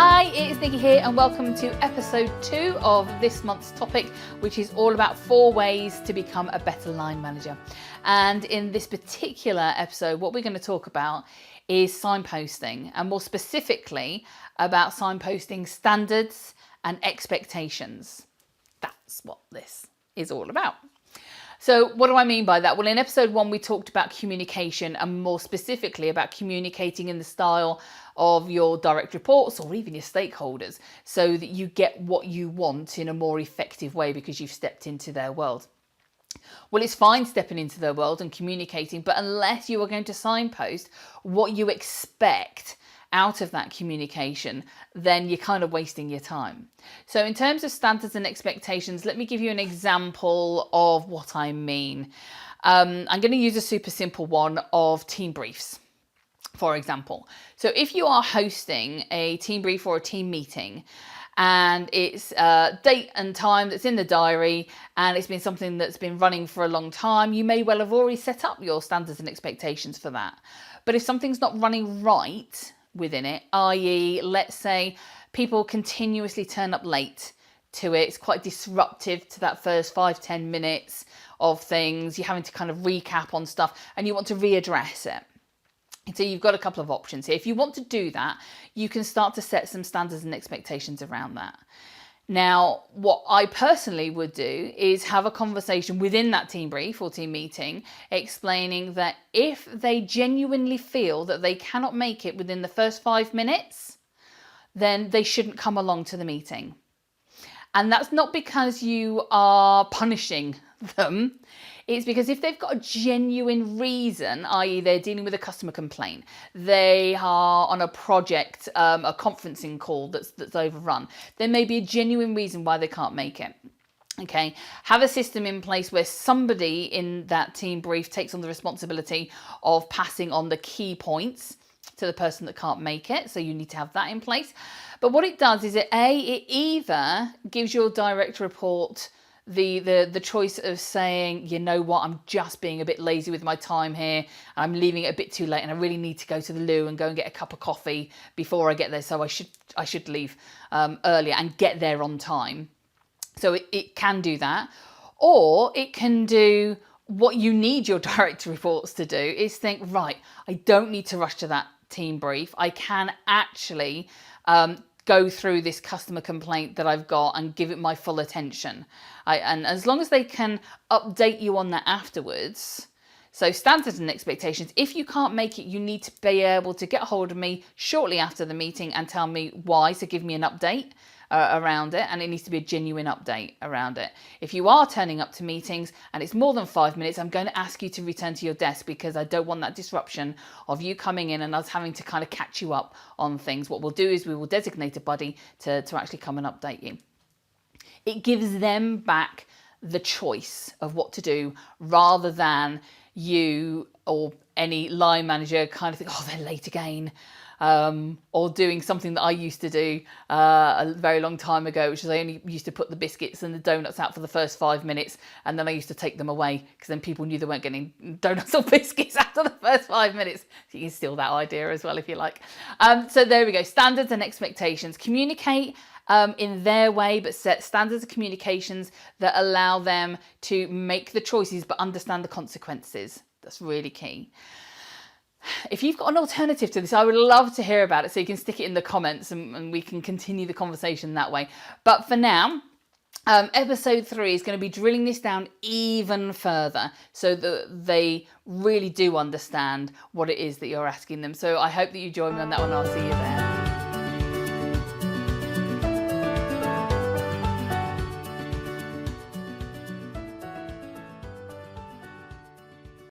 Hi, it's Nikki here and welcome to episode 2 of this month's topic, which is all about 4 ways to become a better line manager. And in this particular episode, what we're going to talk about is signposting, and more specifically about signposting standards and expectations. That's what this is all about. So what do I mean by that? Well, in episode 1, we talked about communication, and more specifically about communicating in the style of your direct reports or even your stakeholders, so that you get what you want in a more effective way because you've stepped into their world. Well, it's fine stepping into their world and communicating, but unless you are going to signpost what you expect out of that communication, then you're kind of wasting your time. So in terms of standards and expectations, let me give you an example of what I mean. I'm going to use a super simple one of team briefs, for example. So if you are hosting a team brief or a team meeting, and it's a date and time that's in the diary, and it's been something that's been running for a long time, you may well have already set up your standards and expectations for that. But if something's not running right within it, i.e., let's say people continuously turn up late to it, it's quite disruptive to that first 5-10 minutes of things, you're having to kind of recap on stuff and you want to readdress it. So you've got a couple of options here. If you want to do that, you can start to set some standards and expectations around that. Now, what I personally would do is have a conversation within that team brief or team meeting, explaining that if they genuinely feel that they cannot make it within the first 5 minutes, then they shouldn't come along to the meeting. And that's not because you are punishing them. It's because if they've got a genuine reason, i.e. they're dealing with a customer complaint, they are on a project, a conferencing call that's overrun, there may be a genuine reason why they can't make it. Okay, have a system in place where somebody in that team brief takes on the responsibility of passing on the key points to the person that can't make it. So you need to have that in place. But what it does is it either gives your direct report the choice of saying, you know what, I'm just being a bit lazy with my time here, I'm leaving it a bit too late and I really need to go to the loo and go and get a cup of coffee before I get there, so I should leave earlier and get there on time. So it can do that. Or it can do what you need your direct reports to do, is think, right, I don't need to rush to that team brief, I can actually go through this customer complaint that I've got and give it my full attention. And as long as they can update you on that afterwards. So standards and expectations, if you can't make it, you need to be able to get hold of me shortly after the meeting and tell me why. So give me an update around it, and it needs to be a genuine update around it. If you are turning up to meetings and it's more than 5 minutes, I'm going to ask you to return to your desk because I don't want that disruption of you coming in and us having to kind of catch you up on things. What we'll do is we will designate a buddy to actually come and update you. It gives them back the choice of what to do, rather than you or any line manager kind of think, oh, they're late again. Or doing something that I used to do a very long time ago, which is I only used to put the biscuits and the donuts out for the first 5 minutes, and then I used to take them away because then people knew they weren't getting donuts or biscuits after the first 5 minutes. So you can steal that idea as well if you like. So there we go, standards and expectations. Communicate in their way, but set standards of communications that allow them to make the choices but understand the consequences. That's really key. If you've got an alternative to this, I would love to hear about it, so you can stick it in the comments and we can continue the conversation that way. But for now, episode 3 is going to be drilling this down even further so that they really do understand what it is that you're asking them. So I hope that you join me on that one. I'll see you there.